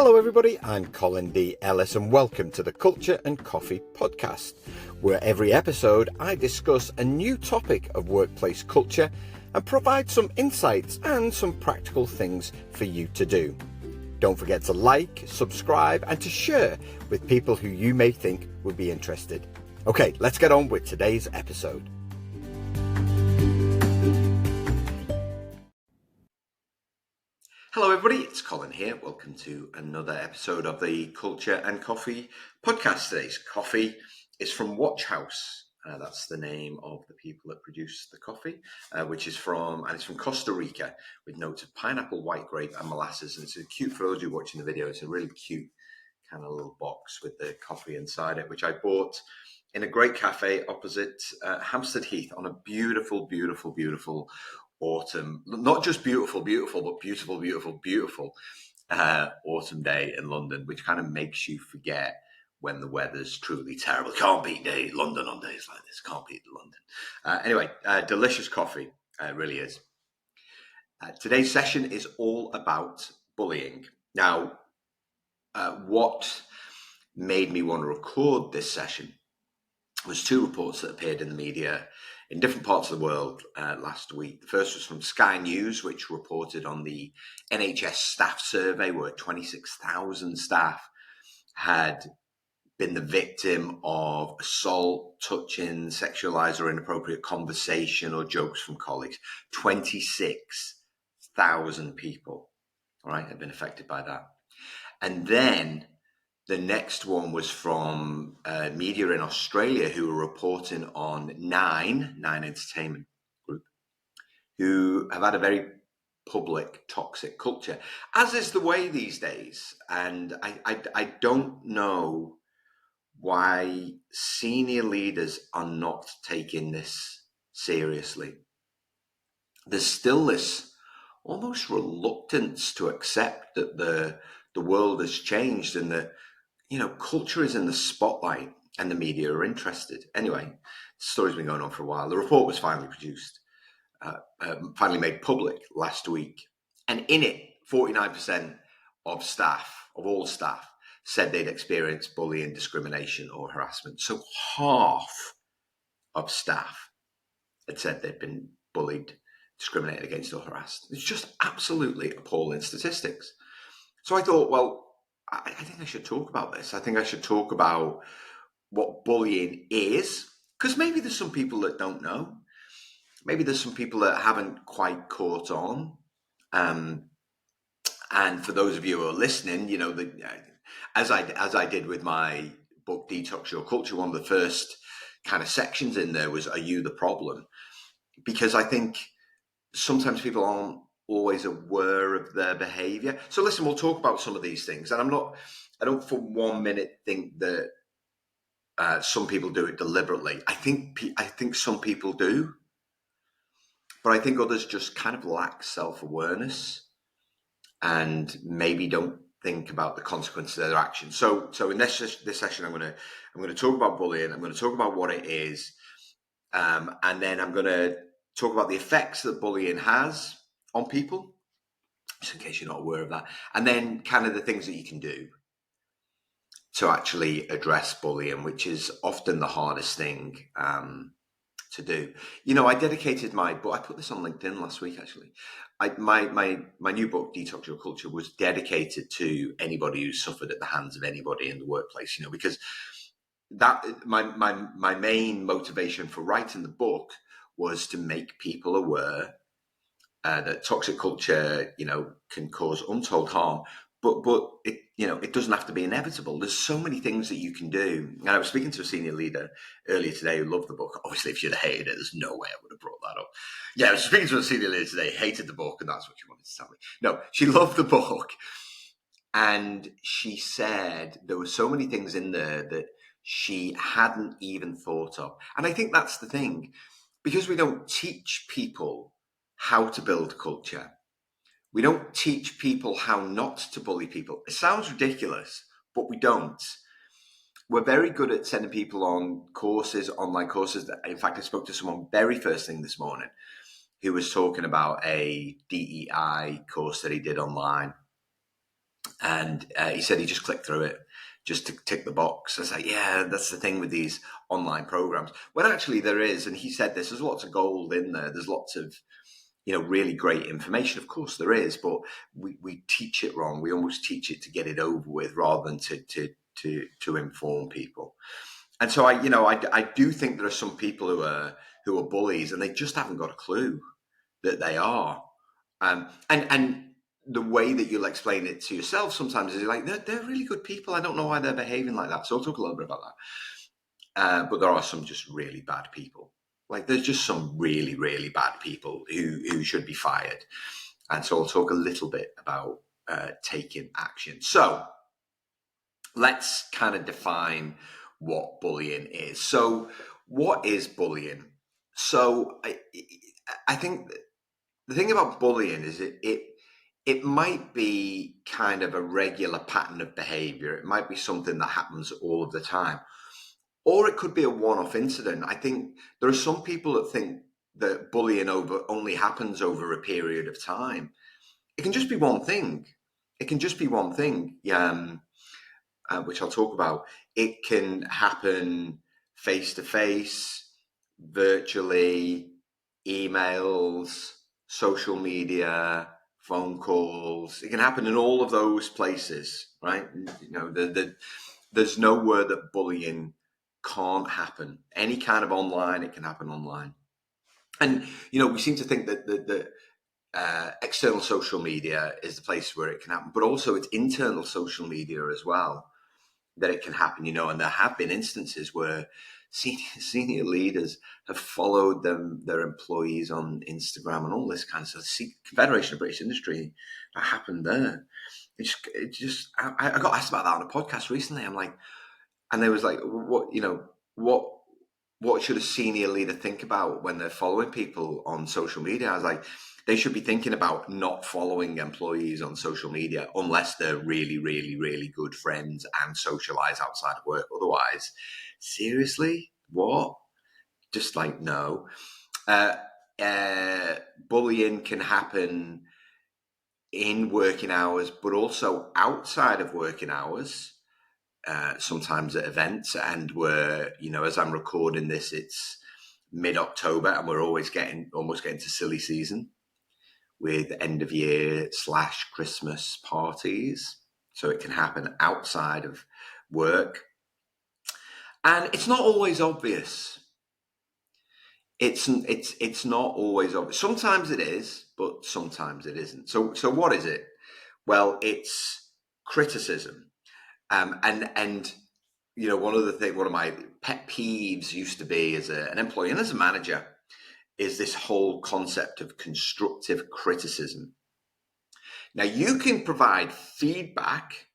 Hello everybody, I'm Colin D. Ellis and welcome to the Culture and Coffee podcast, where every episode I discuss a new topic of workplace culture and provide some insights and some practical things for you to do. Don't forget to like, subscribe and to share with people who you may think would be interested. Okay, let's get on with today's episode. Hello everybody, it's Colin here. Welcome to another episode of the Culture and Coffee podcast. Today's coffee is from Watch House. That's the name of the people that produce the coffee, which is from Costa Rica, with notes of pineapple, white grape and molasses. And it's a cute, for those of you watching the video, it's a really cute kind of little box with the coffee inside it, which I bought in a great cafe opposite Hampstead Heath on a beautiful, beautiful, beautiful autumn, not just beautiful, but beautiful autumn day in London, which kind of makes you forget when the weather's truly terrible. Can't beat London on days like this. Can't beat London. Anyway, delicious coffee, it really is. Today's session is all about bullying. Now, what made me want to record this session was two reports that appeared in the media in different parts of the world last week. The first was from Sky News, which reported on the NHS staff survey, where 26,000 staff had been the victim of assault, touching, sexualized or inappropriate conversation or jokes from colleagues. 26,000 people, all right, have been affected by that. And then the next one was from media in Australia, who were reporting on Nine Entertainment Group, who have had a very public toxic culture, as is the way these days. And I don't know why senior leaders are not taking this seriously. There's still this almost reluctance to accept that the world has changed and that, culture is in the spotlight and the media are interested. Anyway, the story's been going on for a while. The report was finally produced, finally made public last week. And in it, 49% of all staff, said they'd experienced bullying, discrimination or harassment. So half of staff had said they'd been bullied, discriminated against or harassed. It's just absolutely appalling statistics. So I thought, well, I think I should talk about this. I think I should talk about what bullying is, because maybe there's some people that don't know. Maybe there's some people that haven't quite caught on. And for those of you who are listening, as I did with my book, Detox Your Culture, one of the first kind of sections in there was, are you the problem? Because I think sometimes people aren't always aware of their behavior. So listen, we'll talk about some of these things. And I don't for 1 minute think that some people do it deliberately. I think some people do, but I think others just kind of lack self-awareness and maybe don't think about the consequences of their actions. So in this session, I'm going to talk about bullying. I'm going to talk about what it is, and then I'm going to talk about the effects that bullying has on people, just in case you're not aware of that, and then kind of the things that you can do to actually address bullying, which is often the hardest thing to do. I dedicated my book. I put this on LinkedIn last week, actually. My new book, Detox Your Culture, was dedicated to anybody who suffered at the hands of anybody in the workplace. Because that my main motivation for writing the book was to make people aware that toxic culture, can cause untold harm, but it doesn't have to be inevitable. There's so many things that you can do. And I was speaking to a senior leader earlier today who loved the book. Obviously, if she'd have hated it, there's no way I would have brought that up. Yeah, I was speaking to a senior leader today, hated the book, and that's what she wanted to tell me. No, she loved the book. And she said there were so many things in there that she hadn't even thought of. And I think that's the thing, because we don't teach people how to build culture. We don't teach people how not to bully people. It sounds ridiculous, but we don't. We're very good at sending people on courses, online courses. In fact, I spoke to someone very first thing this morning who was talking about a DEI course that he did online. And he said he just clicked through it just to tick the box. I was like, yeah, that's the thing with these online programs. When actually there is, and he said this, there's lots of gold in there. There's lots of, really great information. Of course there is, but we teach it wrong. We almost teach it to get it over with rather than to inform people. And so I do think there are some people who are bullies and they just haven't got a clue that they are. And the way that you'll explain it to yourself sometimes is like they're really good people. I don't know why they're behaving like that. So I'll talk a little bit about that. But there are some just really bad people. Like there's just some really, really bad people who should be fired. And so I'll talk a little bit about taking action. So let's kind of define what bullying is. So what is bullying? So I think the thing about bullying is it might be kind of a regular pattern of behavior. It might be something that happens all of the time. Or it could be a one-off incident. I think there are some people that think that bullying only happens over a period of time. It can just be one thing. It can just be one thing, which I'll talk about. It can happen face to face, virtually, emails, social media, phone calls. It can happen in all of those places, right? There's nowhere that bullying can't happen. Any kind of online, it can happen online. And we seem to think that the external social media is the place where it can happen, but also it's internal social media as well that it can happen. And there have been instances where senior leaders have followed their employees on Instagram and all this kind of stuff. Confederation of British Industry, that happened there. I got asked about that on a podcast recently. I'm like, and they was like, what should a senior leader think about when they're following people on social media? I was like, they should be thinking about not following employees on social media unless they're really, really, really good friends and socialize outside of work. Otherwise, seriously, what? Just like, no. Bullying can happen in working hours, but also outside of working hours. Sometimes at events, and we're, as I'm recording this, it's mid-October and we're almost getting to silly season with end of year / Christmas parties. So it can happen outside of work. And it's not always obvious. It's not always obvious. Sometimes it is, but sometimes it isn't. So what is it? Well, it's criticism. And one of my pet peeves used to be as an employee and as a manager is this whole concept of constructive criticism. Now, you can provide feedback,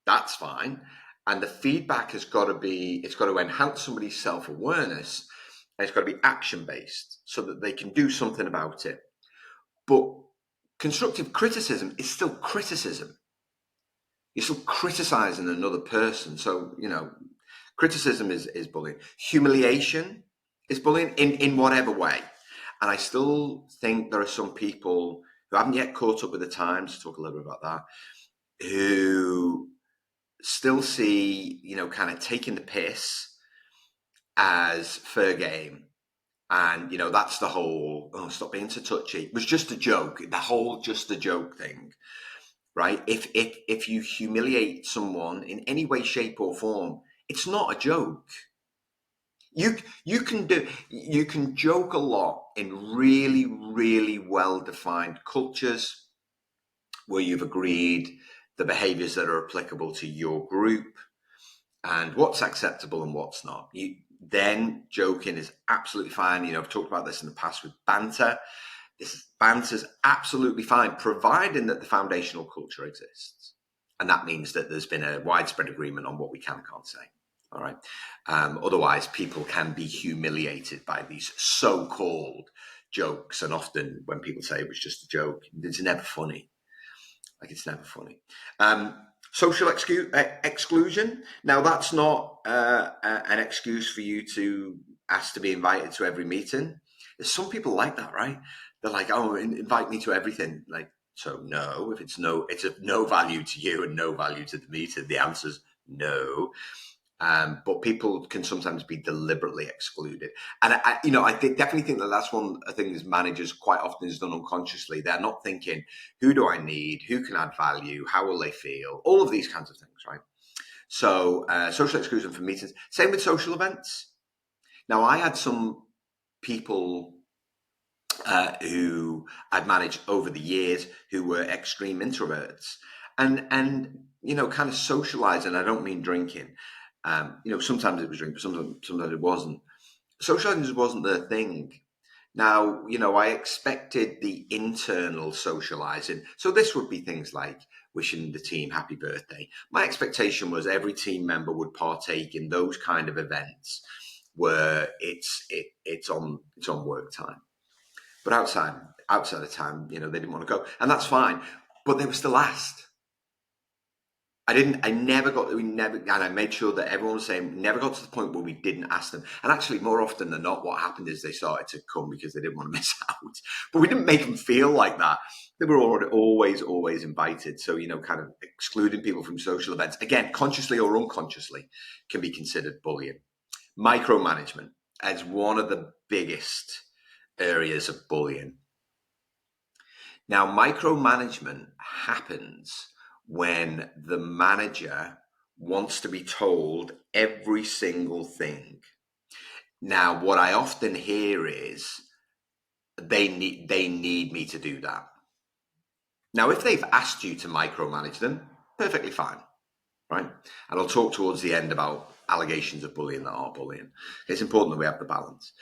that's fine. And the feedback it's got to enhance somebody's self-awareness, and it's got to be action-based so that they can do something about it. But constructive criticism is still criticism. You're still criticizing another person. So, criticism is bullying. Humiliation is bullying in whatever way. And I still think there are some people who haven't yet caught up with the times, talk a little bit about that, who still see, kind of taking the piss as fair game. And, that's the whole, stop being so touchy. It was just a joke. The whole just a joke thing. Right? If you humiliate someone in any way, shape, or form, it's not a joke. You can joke a lot in really, really well-defined cultures where you've agreed the behaviors that are applicable to your group and what's acceptable and what's not. Then joking is absolutely fine. I've talked about this in the past with banter. Banter's absolutely fine, providing that the foundational culture exists. And that means that there's been a widespread agreement on what we can and can't say. All right. Otherwise, people can be humiliated by these so-called jokes. And often when people say it was just a joke, it's never funny. It's never funny. Social exclusion. Now, that's not an excuse for you to ask to be invited to every meeting. There's some people like that, right? They're like, oh, invite me to everything. Like, So no. If it's of no value to you and no value to the meter, the answer's no. But people can sometimes be deliberately excluded, and definitely think that that's one thing as managers quite often is done unconsciously. They're not thinking, who do I need, who can add value, how will they feel, all of these kinds of things, right? So social exclusion from meetings. Same with social events. Now, I had some people who I'd managed over the years who were extreme introverts, and kind of socializing. I don't mean drinking. Sometimes it was drink, but sometimes it wasn't. Socializing just wasn't their thing. Now, I expected the internal socializing. So this would be things like wishing the team happy birthday. My expectation was every team member would partake in those kind of events where it's on work time. But outside of time, they didn't want to go, and that's fine. But they were still asked. We never, and I made sure that everyone was saying, never got to the point where we didn't ask them. And actually, more often than not, what happened is they started to come because they didn't want to miss out. But we didn't make them feel like that. They were always invited. So, kind of excluding people from social events, again, consciously or unconsciously, can be considered bullying. Micromanagement as one of the biggest areas of bullying. Now, micromanagement happens when the manager wants to be told every single thing. Now, what I often hear is they need me to do that. Now, if they've asked you to micromanage them, perfectly fine, right? And I'll talk towards the end about allegations of bullying that are bullying. It's important that we have the balance.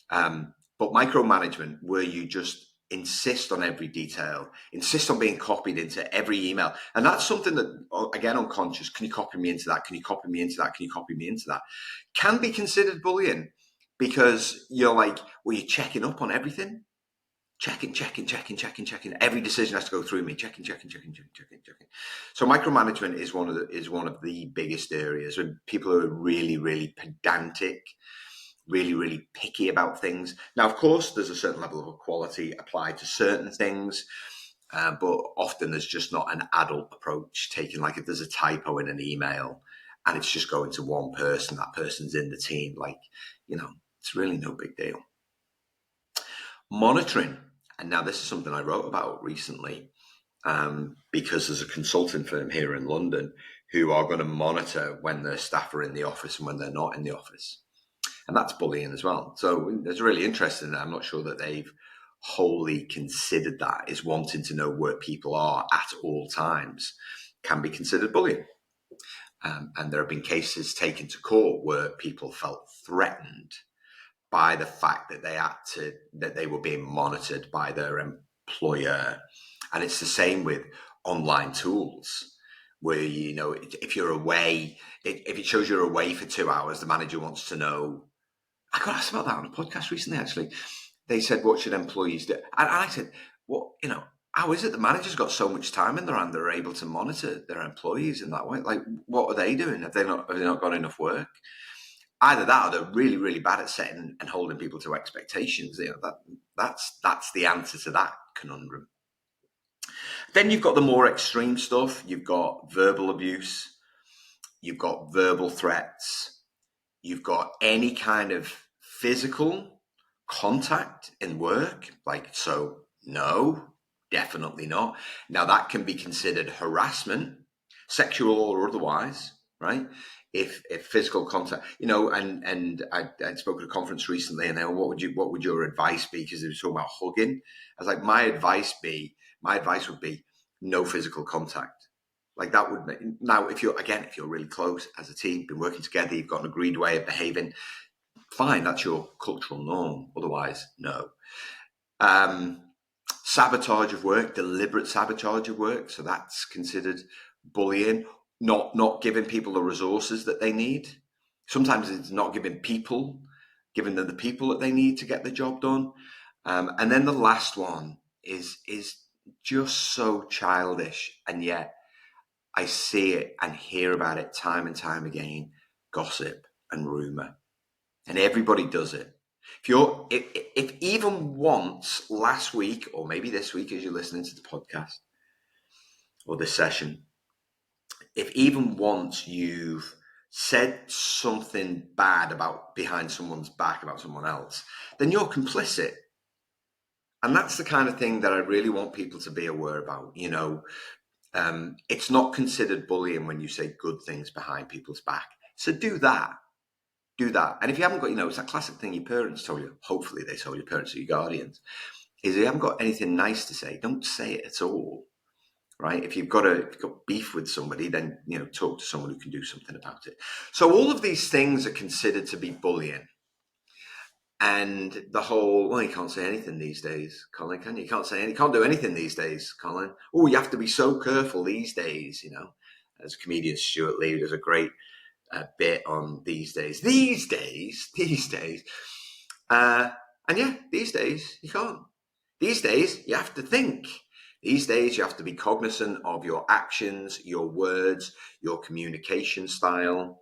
But micromanagement, where you just insist on every detail, insist on being copied into every email. And that's something that, again, unconscious, can you copy me into that? Can you copy me into that? Can you copy me into that? Can be considered bullying because you're like, well, you're checking up on everything. Checking. Every decision has to go through me. Checking. So micromanagement is one of the biggest areas when people are really, really pedantic, really, really picky about things. Now, of course, there's a certain level of equality applied to certain things, but often there's just not an adult approach taken. Like if there's a typo in an email and it's just going to one person, that person's in the team, it's really no big deal. Monitoring. And now this is something I wrote about recently because there's a consulting firm here in London who are going to monitor when their staff are in the office and when they're not in the office. And that's bullying as well. So it's really interesting. I'm not sure that they've wholly considered that, is wanting to know where people are at all times can be considered bullying. And there have been cases taken to court where people felt threatened by the fact that that they were being monitored by their employer. And it's the same with online tools where, if you're away, if it shows you're away for 2 hours, the manager wants to know. I got asked about that on a podcast recently, actually. They said, what should employees do? And I said, how is it the managers got so much time in their hand they're able to monitor their employees in that way? Like, what are they doing? Have they not got enough work? Either that or they're really, really bad at setting and holding people to expectations. That's the answer to that conundrum. Then you've got the more extreme stuff. You've got verbal abuse. You've got verbal threats. You've got any kind of physical contact in work. No, definitely not. Now that can be considered harassment, sexual or otherwise, right? If physical contact, and I spoke at a conference recently, and what would your advice be? Because they were talking about hugging. I was like, my advice would be no physical contact. Like that would, now if you're really close as a team, been working together, you've got an agreed way of behaving, fine, that's your cultural norm. Otherwise, no. Sabotage of work, deliberate sabotage of work. So that's considered bullying. Not giving people the resources that they need. Sometimes it's not giving them the people that they need to get the job done. And then the last one is just so childish, and yet I see it and hear about it time and time again, gossip and rumor. And everybody does it. If even once last week, or maybe this week as you're listening to the podcast or this session, if even once you've said something bad about behind someone's back about someone else, then you're complicit. And that's the kind of thing that I really want people to be aware about. It's not considered bullying when you say good things behind people's back. So do that. Do that. And if you haven't got, it's that classic thing your parents told you, hopefully they told your parents or your guardians, is if you haven't got anything nice to say, don't say it at all. Right? If you've got beef with somebody, then, talk to someone who can do something about it. So all of these things are considered to be bullying. And the whole, well, you can't say anything these days, Colin, can you? You can't do anything these days, Colin. Oh, you have to be so careful these days, As comedian Stuart Lee does a great bit on these days. And yeah, these days you can't. These days you have to think. These days you have to be cognizant of your actions, your words, your communication style.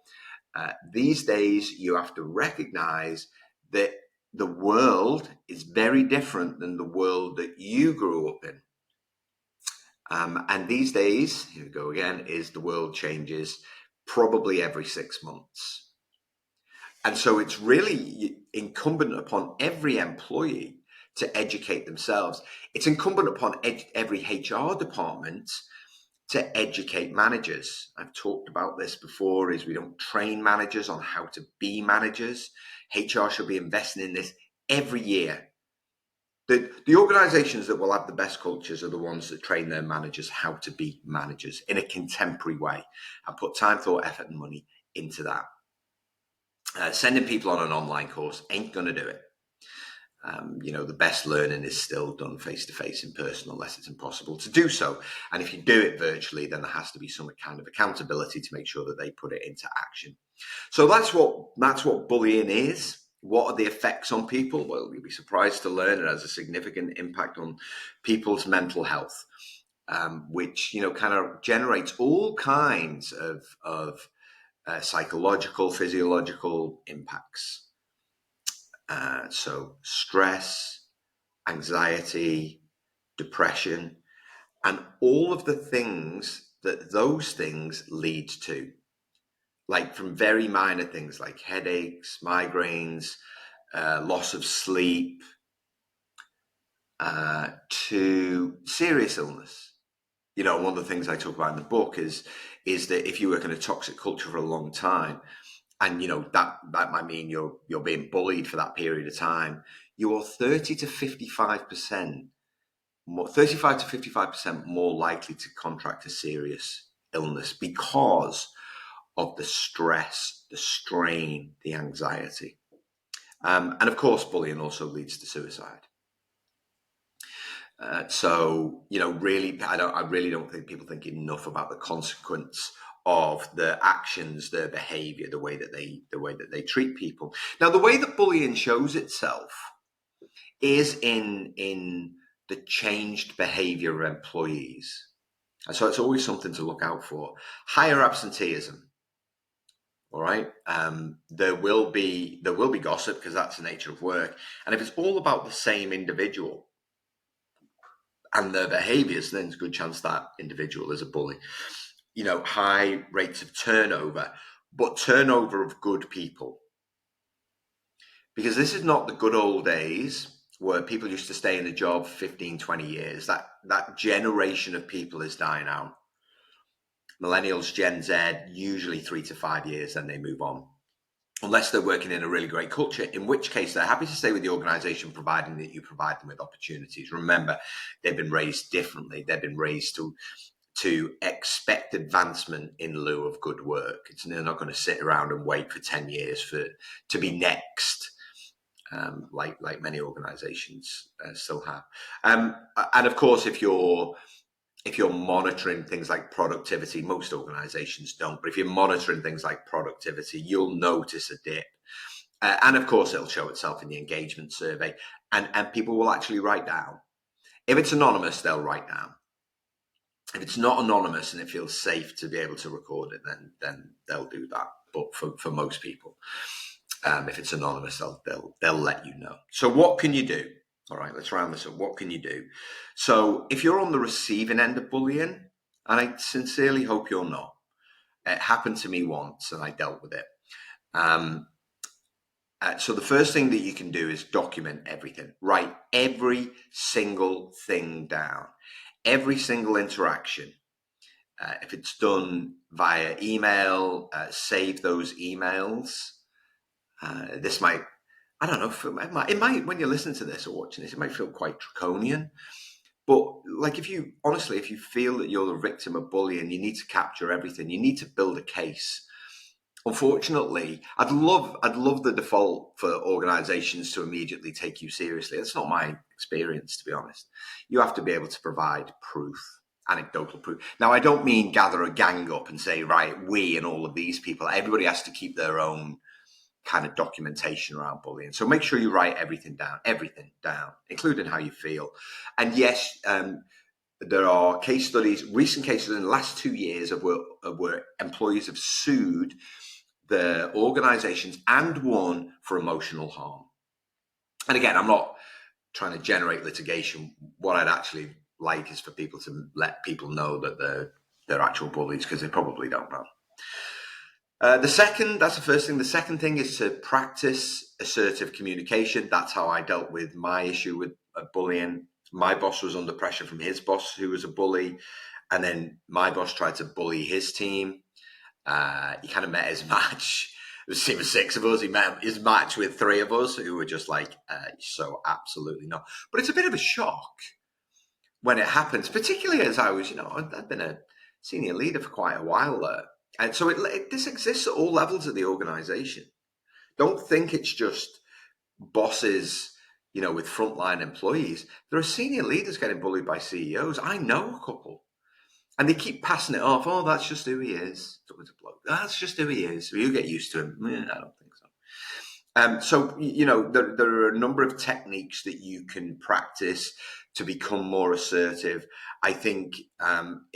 These days you have to recognize that the world is very different than the world that you grew up in. And these days, here we go again, is the world changes probably every 6 months. And so it's really incumbent upon every employee to educate themselves. It's incumbent upon every HR department to educate managers. I've talked about this before, is we don't train managers on how to be managers. HR should be investing in this every year. The organizations that will have the best cultures are the ones that train their managers how to be managers in a contemporary way and put time, thought, effort, and money into that. Sending people on an online course ain't going to do it. The best learning is still done face-to-face in person unless it's impossible to do so. And if you do it virtually, then there has to be some kind of accountability to make sure that they put it into action. So that's what bullying is. What are the effects on people? Well, you'll be surprised to learn it has a significant impact on people's mental health, which, kind of generates all kinds of psychological, physiological impacts. So stress, anxiety, depression, and all of the things that those things lead to, like from very minor things like headaches, migraines, loss of sleep, to serious illness. One of the things I talk about in the book is that if you work in a toxic culture for a long time, and that might mean you're being bullied for that period of time, you are 35 to 55% more likely to contract a serious illness because of the stress, the strain, the anxiety. And of course, bullying also leads to suicide. Really, I really don't think people think enough about the consequence of the actions, their behavior, the way that they treat people. Now, the way that bullying shows itself is in the changed behavior of employees. And so it's always something to look out for. Higher absenteeism. All right. There will be gossip because that's the nature of work. And if it's all about the same individual and their behaviors, then there's a good chance that individual is a bully. High rates of turnover, but turnover of good people. Because this is not the good old days where people used to stay in a job 15, 20 years. That generation of people is dying out. Millennials, Gen Z, usually 3 to 5 years, then they move on. Unless they're working in a really great culture, in which case they're happy to stay with the organization, providing that you provide them with opportunities. Remember, they've been raised differently. They've been raised to expect advancement in lieu of good work. They're not going to sit around and wait for 10 years to be next, like many organizations still have. And of course, if you're monitoring things like productivity, most organizations don't, but if you're monitoring things like productivity, you'll notice a dip. And of course, it'll show itself in the engagement survey, and people will actually write down. If it's anonymous, they'll write down. If it's not anonymous and it feels safe to be able to record it, then they'll do that. But for most people. If it's anonymous, they'll let you know. So what can you do? All right, let's round this up. What can you do? So if you're on the receiving end of bullying, and I sincerely hope you're not, it happened to me once and I dealt with it. So the first thing that you can do is document everything. Write every single thing down, every single interaction. If it's done via email, save those emails. This might, I don't know, it might, when you're listening to this or watching this, it might feel quite draconian. But like, if you feel that you're the victim of bullying, you need to capture everything. You need to build a case. Unfortunately, I'd love the default for organizations to immediately take you seriously. That's not my experience, to be honest. You have to be able to provide proof, anecdotal proof. Now, I don't mean gather a gang up and say, right, we and all of these people, everybody has to keep their own kind of documentation around bullying. So make sure you write everything down, including how you feel. And yes, there are case studies, recent cases in the last 2 years of where employees have sued the organizations and won for emotional harm. And again, I'm not trying to generate litigation. What I'd actually like is for people to let people know that they're actual bullies, because they probably don't know. That's the first thing. The second thing is to practice assertive communication. That's how I dealt with my issue with bullying. My boss was under pressure from his boss, who was a bully. And then my boss tried to bully his team. He kind of met his match. There was a team of 6 of us. He met his match with 3 of us who were just like, so absolutely not. But it's a bit of a shock when it happens, particularly as I was, I'd been a senior leader for quite a while there. And so this exists at all levels of the organization. Don't think it's just bosses, with frontline employees. There are senior leaders getting bullied by CEOs. I know a couple. And they keep passing it off. Oh, that's just who he is. That's just who he is. You get used to him. I don't think so. So, there are a number of techniques that you can practice to become more assertive. I think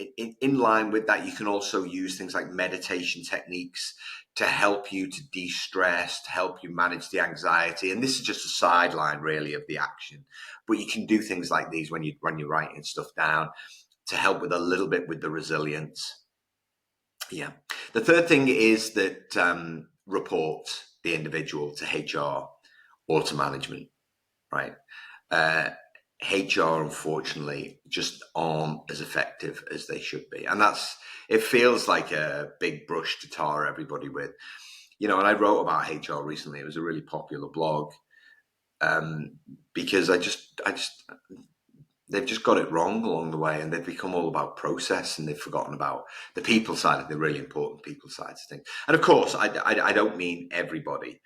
in line with that, you can also use things like meditation techniques to help you to de-stress, to help you manage the anxiety. And this is just a sideline, really, of the action. But you can do things like these when you're writing stuff down to help with a little bit with the resilience. Yeah. The third thing is that report the individual to HR or to management, right? HR, unfortunately, just aren't as effective as they should be. And it feels like a big brush to tar everybody with. And I wrote about HR recently. It was a really popular blog because they've just got it wrong along the way, and they've become all about process, and they've forgotten about the people side of the really important people side of things. And of course, I don't mean everybody.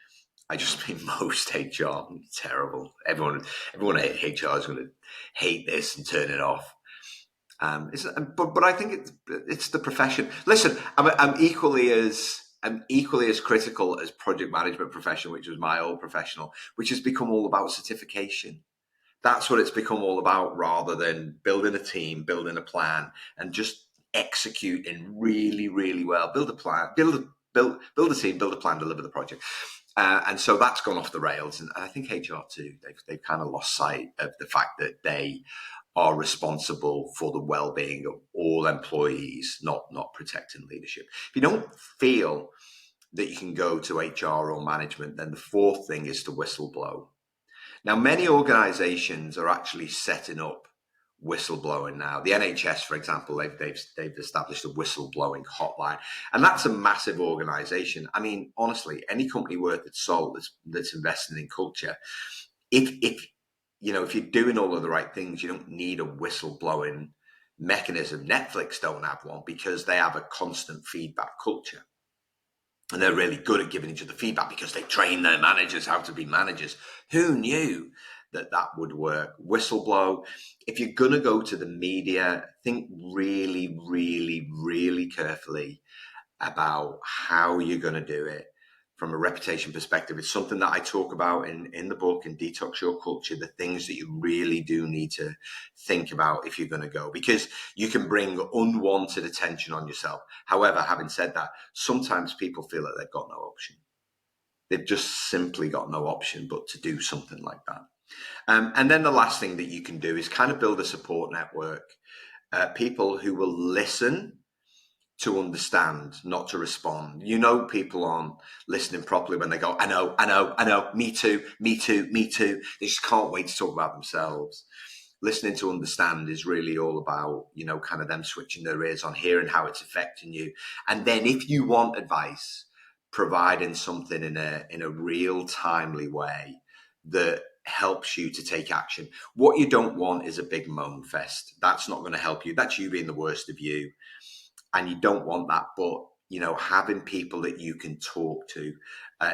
I just mean most HR. Terrible. Everyone at HR is going to hate this and turn it off. But I think it's the profession. Listen, I'm equally as critical as project management profession, which was my old professional, which has become all about certification. That's what it's become all about, rather than building a team, building a plan, and just executing really, really well. Build a plan, build a team, build a plan, deliver the project. And so that's gone off the rails. And I think HR too, they've kind of lost sight of the fact that they are responsible for the well-being of all employees, not protecting leadership. If you don't feel that you can go to HR or management, then the fourth thing is to whistleblow. Now, many organizations are actually setting up whistleblowing now. The NHS, for example, they've established a whistleblowing hotline, and that's a massive organization. I mean, honestly, any company worth its salt that's investing in culture, if you're doing all of the right things, you don't need a whistleblowing mechanism. Netflix don't have one because they have a constant feedback culture. And they're really good at giving each other feedback because they train their managers how to be managers. Who knew that would work? Whistleblow. If you're going to go to the media, think really, really, really carefully about how you're going to do it from a reputation perspective. It's something that I talk about in the book, in Detox Your Culture, the things that you really do need to think about if you're going to go, because you can bring unwanted attention on yourself. However, having said that, sometimes people feel that they've got no option. They've just simply got no option but to do something like that. And then the last thing that you can do is kind of build a support network. People who will listen to understand, not to respond. You know, people aren't listening properly when they go, I know, me too. They just can't wait to talk about themselves. Listening to understand is really all about, kind of them switching their ears on, hearing how it's affecting you. And then if you want advice, providing something in a real timely way that helps you to take action. What you don't want is a big moan fest. That's not going to help you. That's you being the worst of you. And you don't want that. But, having people that you can talk to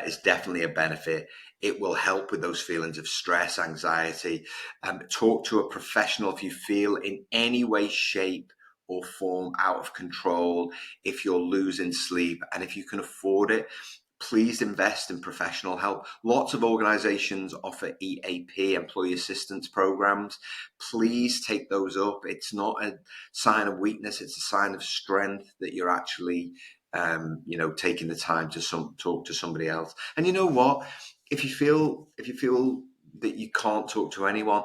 is definitely a benefit. It will help with those feelings of stress, anxiety. Talk to a professional if you feel in any way, shape, or form out of control, if you're losing sleep, and if you can afford it, please invest in professional help. Lots of organizations offer EAP, employee assistance programs. Please take those up. It's not a sign of weakness. It's a sign of strength that you're actually, taking the time to talk to somebody else. And you know what? If you feel that you can't talk to anyone,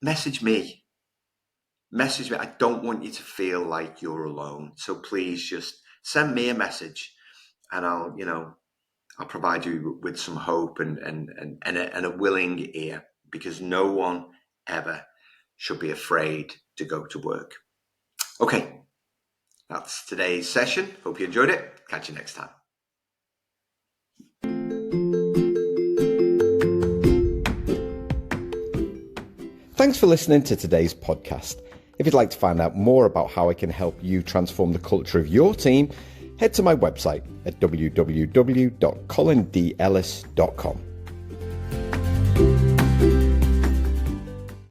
message me. I don't want you to feel like you're alone. So please just send me a message, and I'll provide you with some hope and a willing ear, because no one ever should be afraid to go to work. Okay, that's today's session. Hope you enjoyed it. Catch you next time. Thanks for listening to today's podcast. If you'd like to find out more about how I can help you transform the culture of your team, head to my website at www.colindellis.com.